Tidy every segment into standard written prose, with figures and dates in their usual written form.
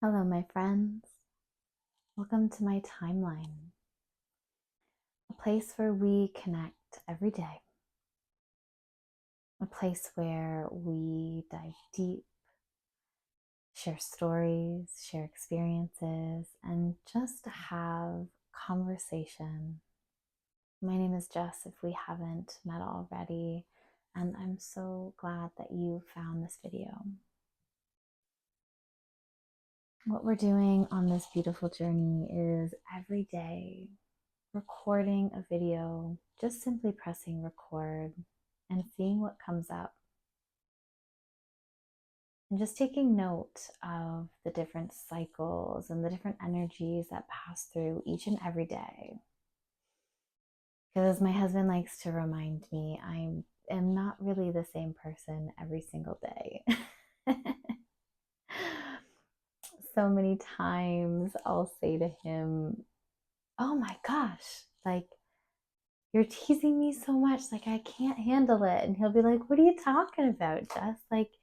Hello, my friends. Welcome to my timeline, a place where we connect every day, a place where we dive deep, share stories, share experiences, and just have conversation. My name is Jess, if we haven't met already, and I'm so glad that you found this video. What we're doing on this beautiful journey is every day recording a video, just simply pressing record and seeing what comes up. And just taking note of the different cycles and the different energies that pass through each and every day. Because as my husband likes to remind me, I am not really the same person every single day. So many times I'll say to him, "Oh my gosh, like, you're teasing me so much, like I can't handle it." And he'll be like, "What are you talking about, Jess? Like,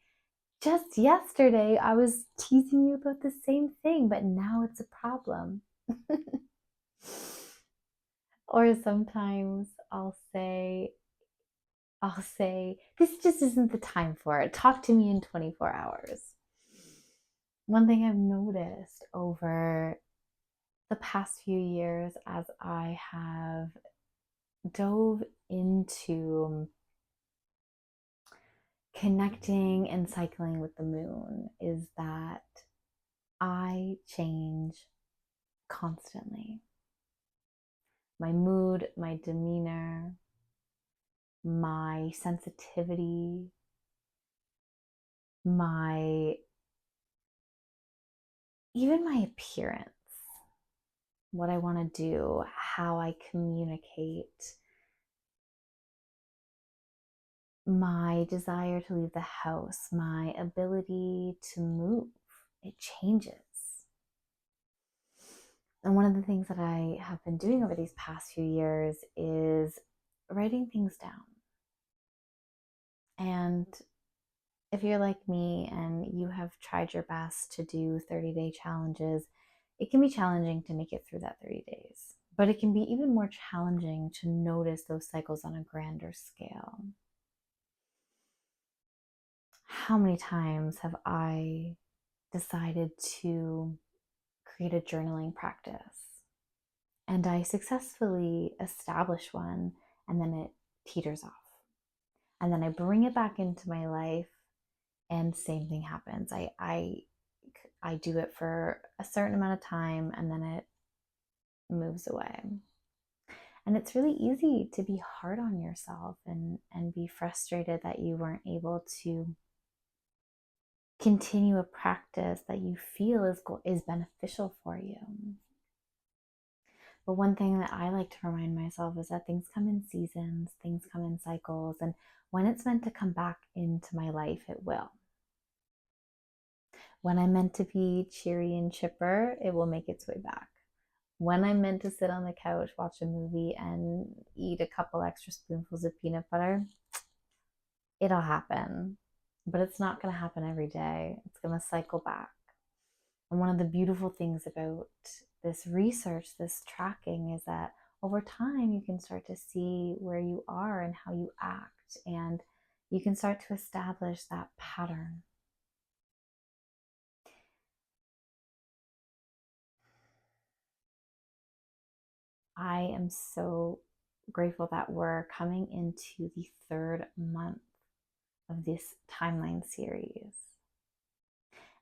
just yesterday I was teasing you about the same thing, but now it's a problem." Or sometimes I'll say, "This just isn't the time for it. Talk to me in 24 hours." One thing I've noticed over the past few years as I have dove into connecting and cycling with the moon is that I change constantly. My mood, my demeanor, my sensitivity, my even my appearance, what I want to do, how I communicate, my desire to leave the house, my ability to move, it changes. And one of the things that I have been doing over these past few years is writing things down. And if you're like me and you have tried your best to do 30-day challenges, it can be challenging to make it through that 30 days. But it can be even more challenging to notice those cycles on a grander scale. How many times have I decided to create a journaling practice and I successfully establish one, and then it teeters off? And then I bring it back into my life and same thing happens. I do it for a certain amount of time and then it moves away. And it's really easy to be hard on yourself and be frustrated that you weren't able to continue a practice that you feel is beneficial for you. But one thing that I like to remind myself is that things come in seasons, things come in cycles, and when it's meant to come back into my life, it will. When I'm meant to be cheery and chipper, it will make its way back. When I'm meant to sit on the couch, watch a movie, and eat a couple extra spoonfuls of peanut butter, it'll happen. But it's not going to happen every day. It's going to cycle back. And one of the beautiful things about this research, this tracking, is that over time you can start to see where you are and how you act, and you can start to establish that pattern. I am so grateful that we're coming into the third month of this timeline series.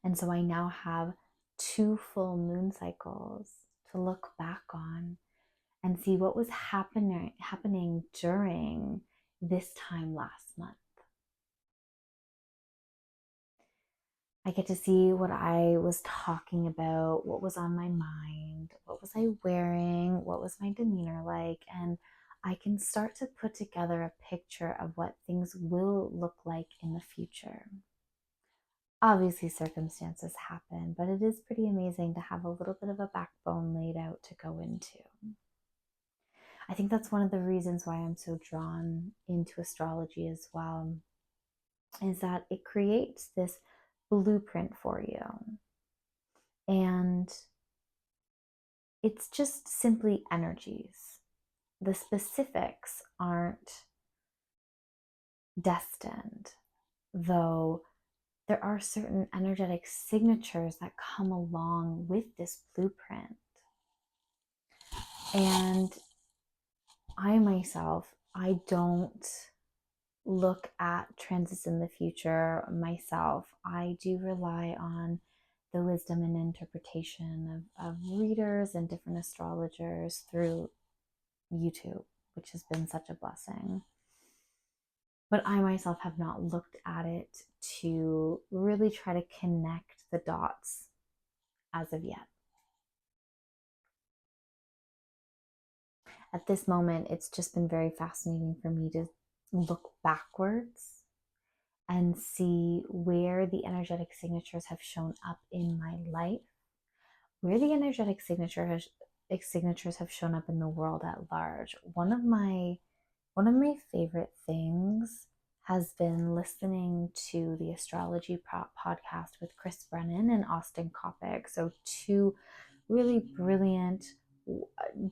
And so I now have 2 full moon cycles to look back on and see what was happening during this time last month. I get to see what I was talking about, what was on my mind, what was I wearing, what was my demeanor like, and I can start to put together a picture of what things will look like in the future. Obviously, circumstances happen, but it is pretty amazing to have a little bit of a backbone laid out to go into. I think that's one of the reasons why I'm so drawn into astrology as well, is that it creates this blueprint for you. And it's just simply energies. The specifics aren't destined, though there are certain energetic signatures that come along with this blueprint. And I myself, I don't look at transits in the future myself. I do rely on the wisdom and interpretation of readers and different astrologers through YouTube, which has been such a blessing. But I myself have not looked at it to really try to connect the dots as of yet. At this moment, it's just been very fascinating for me to look backwards and see where the energetic signatures have shown up in my life, where the energetic signatures have shown up in the world at large. One of my favorite things has been listening to the astrology podcast with Chris Brennan and Austin Coppock. So two really brilliant,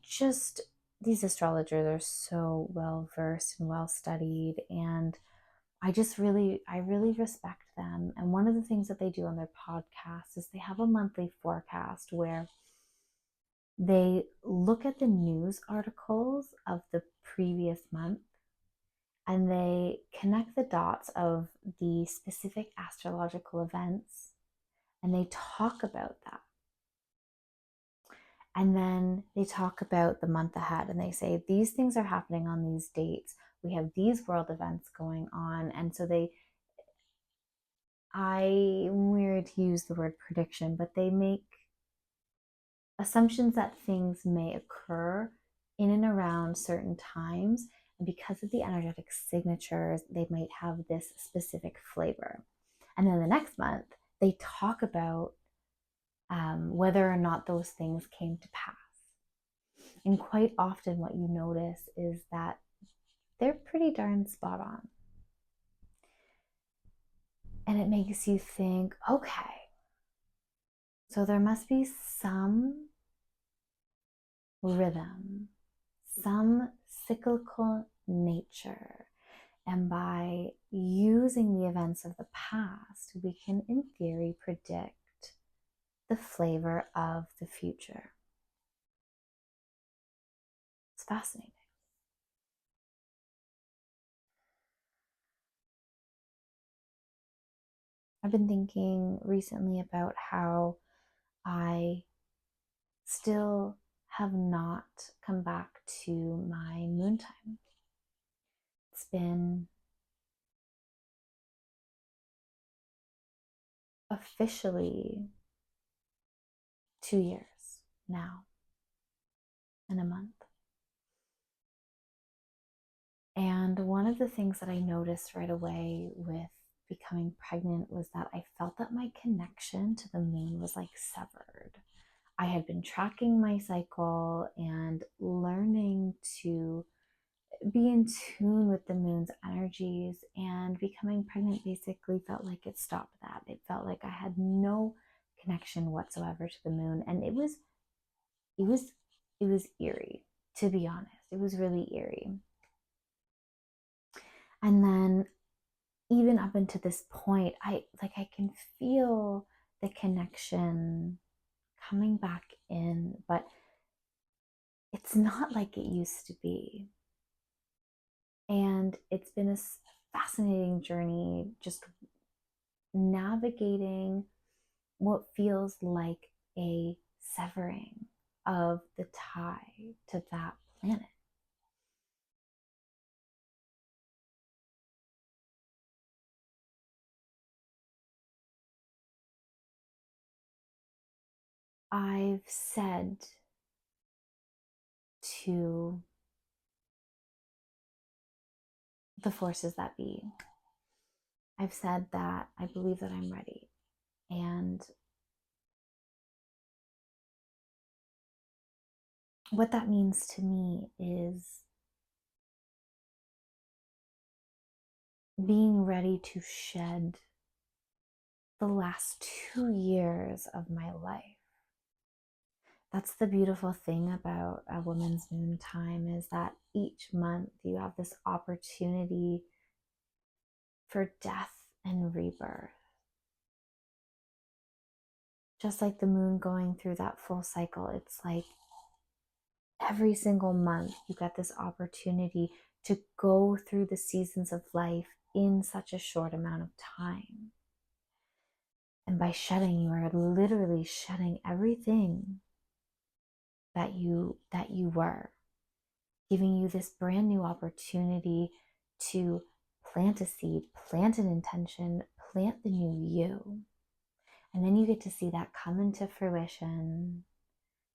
just these astrologers are so well versed and well studied, and I really respect them. And one of the things that they do on their podcast is they have a monthly forecast where they look at the news articles of the previous month and they connect the dots of the specific astrological events and they talk about that. And then they talk about the month ahead and they say, these things are happening on these dates. We have these world events going on. And so I'm weird to use the word prediction, but they make assumptions that things may occur in and around certain times. And because of the energetic signatures, they might have this specific flavor. And then the next month, they talk about whether or not those things came to pass. And quite often, what you notice is that they're pretty darn spot on. And it makes you think, okay, so there must be some rhythm, some cyclical nature. And by using the events of the past, we can, in theory, predict the flavor of the future. It's fascinating. I've been thinking recently about how I still have not come back to my moon time. It's been officially 2 years now in a month. And one of the things that I noticed right away with becoming pregnant was that I felt that my connection to the moon was like severed. I had been tracking my cycle and learning to be in tune with the moon's energies, and becoming pregnant basically felt like it stopped that. It felt like I had no connection whatsoever to the moon, and it was eerie, to be honest. It was really eerie. And then even up until this point, I can feel the connection coming back in, but it's not like it used to be. And it's been a fascinating journey just navigating what feels like a severing of the tie to that planet. I've said to the forces that be, I've said that I believe that I'm ready. And what that means to me is being ready to shed the last 2 years of my life. That's the beautiful thing about a woman's moon time, is that each month you have this opportunity for death and rebirth. Just like the moon going through that full cycle, it's like every single month you get this opportunity to go through the seasons of life in such a short amount of time. And by shedding, you are literally shedding everything that you were, giving you this brand new opportunity to plant a seed, plant an intention, plant the new you. And then you get to see that come into fruition.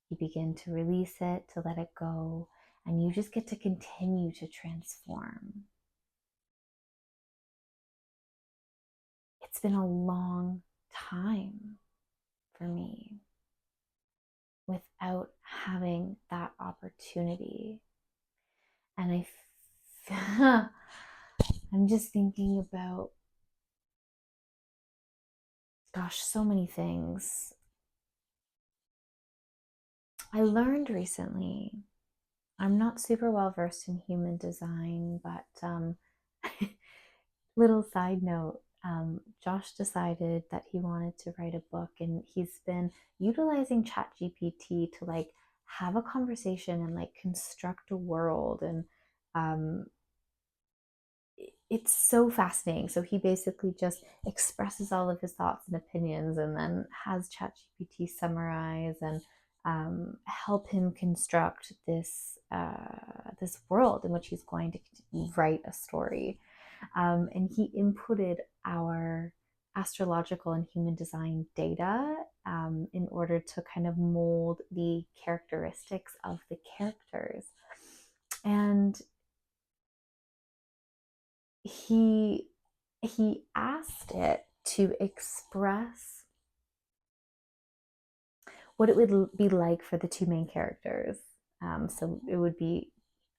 You begin to release it, to let it go, and you just get to continue to transform. It's been a long time for me without having that opportunity. And I'm just thinking about, gosh, so many things. I learned recently, I'm not super well versed in human design, but little side note, Josh decided that he wanted to write a book, and he's been utilizing ChatGPT to like have a conversation and like construct a world. And um, it's so fascinating. So he basically just expresses all of his thoughts and opinions, and then has ChatGPT summarize and help him construct this world in which he's going to write a story. And he inputted our astrological and human design data in order to kind of mold the characteristics of the characters. And he asked it to express what it would be like for the two main characters. So it would be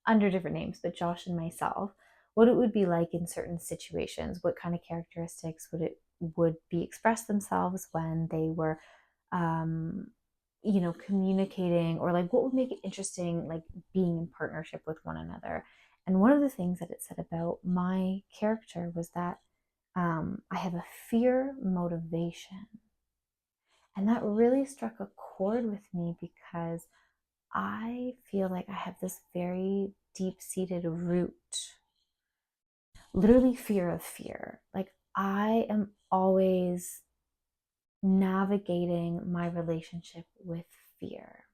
under different names, but Josh and myself, what it would be like in certain situations, what kind of characteristics would be express themselves when they were communicating, or like what would make it interesting, like being in partnership with one another. And one of the things that it said about my character was that I have a fear motivation. And that really struck a chord with me, because I feel like I have this very deep seated root, literally fear of fear. Like I am always navigating my relationship with fear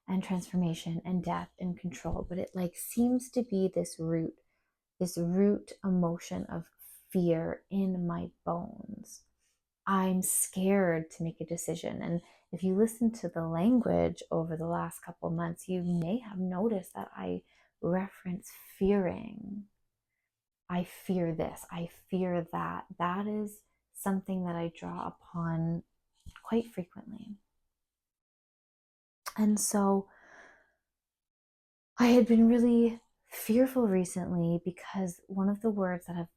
and transformation and death and control. But it like seems to be this root emotion of fear in my bones. I'm scared to make a decision. And if you listen to the language over the last couple months, you may have noticed that I reference fearing. I fear this, I fear that. That is something that I draw upon quite frequently. And so I had been really fearful recently, because one of the words that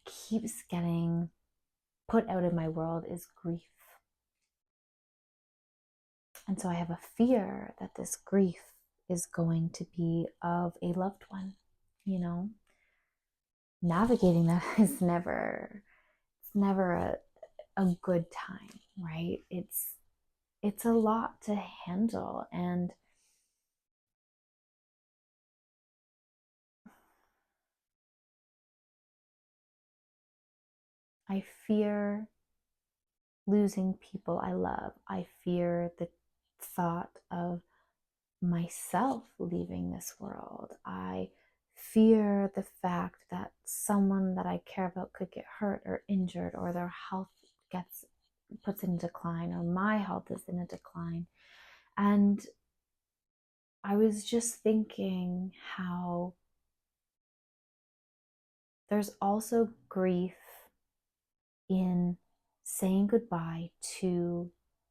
keeps getting put out in my world is grief. And so I have a fear that this grief is going to be of a loved one. You know, navigating that is never a good time, right? It's a lot to handle. And I fear losing people I love. I fear the thought of myself leaving this world. I fear the fact that someone that I care about could get hurt or injured, or their health gets puts in decline, or my health is in a decline. And I was just thinking how there's also grief in saying goodbye to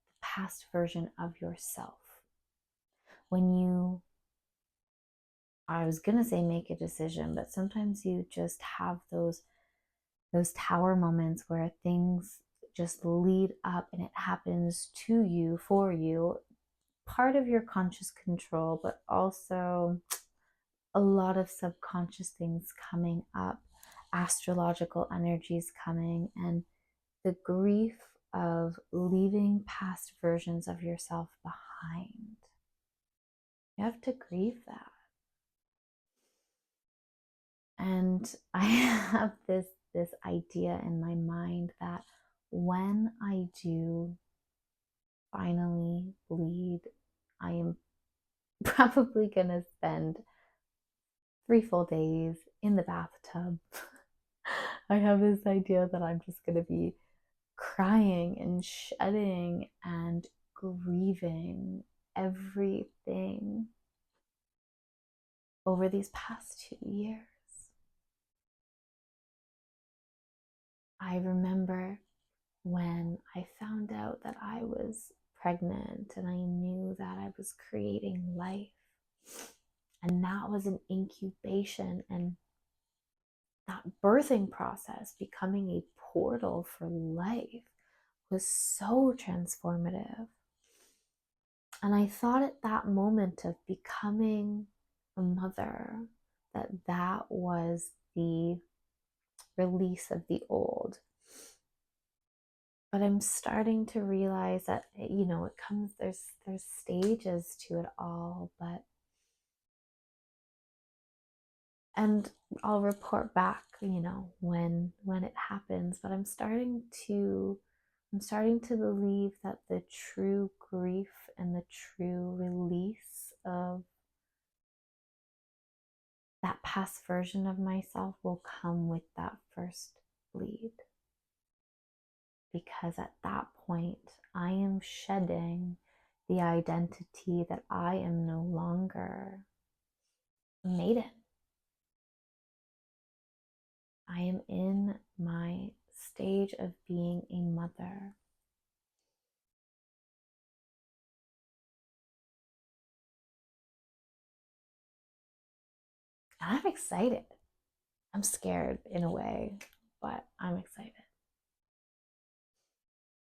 the past version of yourself. When you, I was gonna say make a decision, but sometimes you just have those tower moments where things just lead up and it happens to you, for you, part of your conscious control, but also a lot of subconscious things coming up, astrological energies coming, and the grief of leaving past versions of yourself behind. You have to grieve that. And I have this idea in my mind that when I do finally bleed, I am probably gonna spend 3 full days in the bathtub. I have this idea that I'm just gonna be crying and shedding and grieving everything over these past 2 years. I remember when I found out that I was pregnant and I knew that I was creating life. And that was an incubation, and that birthing process becoming a portal for life was so transformative. And I thought at that moment of becoming a mother that was the release of the old. But I'm starting to realize that, you know, it comes, there's stages to it all, but, and I'll report back, you know, when it happens, but I'm starting to believe that the true grief and the true release of that past version of myself will come with that first bleed. Because at that point, I am shedding the identity that I am no longer a maiden. I am in my stage of being a mother. And I'm excited. I'm scared in a way, but I'm excited.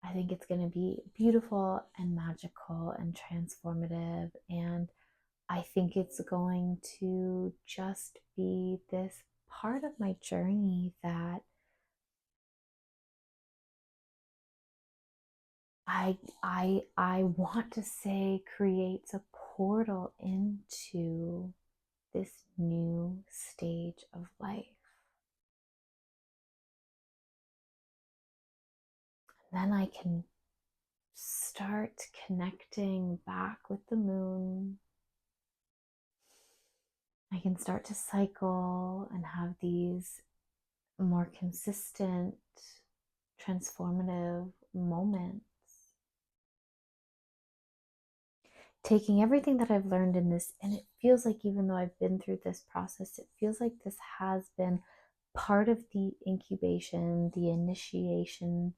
I think it's going to be beautiful and magical and transformative. And I think it's going to just be this part of my journey that I want to say creates a portal into this new stage of life. Then I can start connecting back with the moon. I can start to cycle and have these more consistent, transformative moments. Taking everything that I've learned in this, and it feels like even though I've been through this process, it feels like this has been part of the incubation, the initiation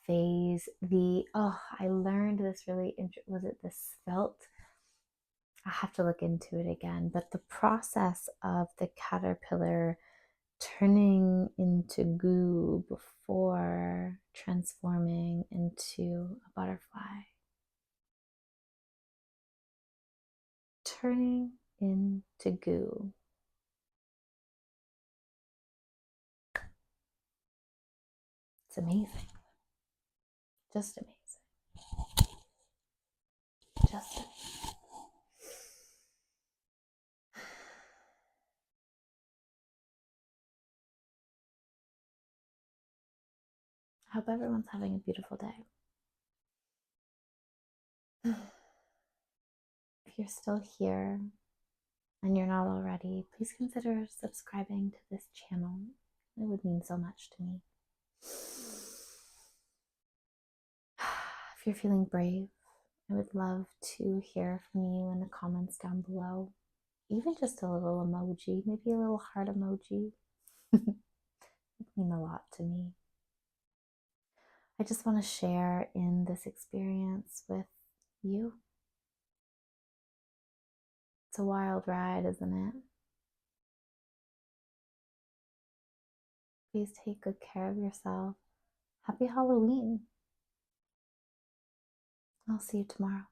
phase, I learned this really, was it this felt? I have to look into it again, but the process of the caterpillar turning into goo before transforming into a butterfly. Turning into goo. It's amazing. Just amazing. Just amazing. I hope everyone's having a beautiful day. If you're still here and you're not already, please consider subscribing to this channel. It would mean so much to me. If you're feeling brave, I would love to hear from you in the comments down below. Even just a little emoji, maybe a little heart emoji. It would mean a lot to me. I just want to share in this experience with you. It's a wild ride, isn't it? Please take good care of yourself. Happy Halloween. I'll see you tomorrow.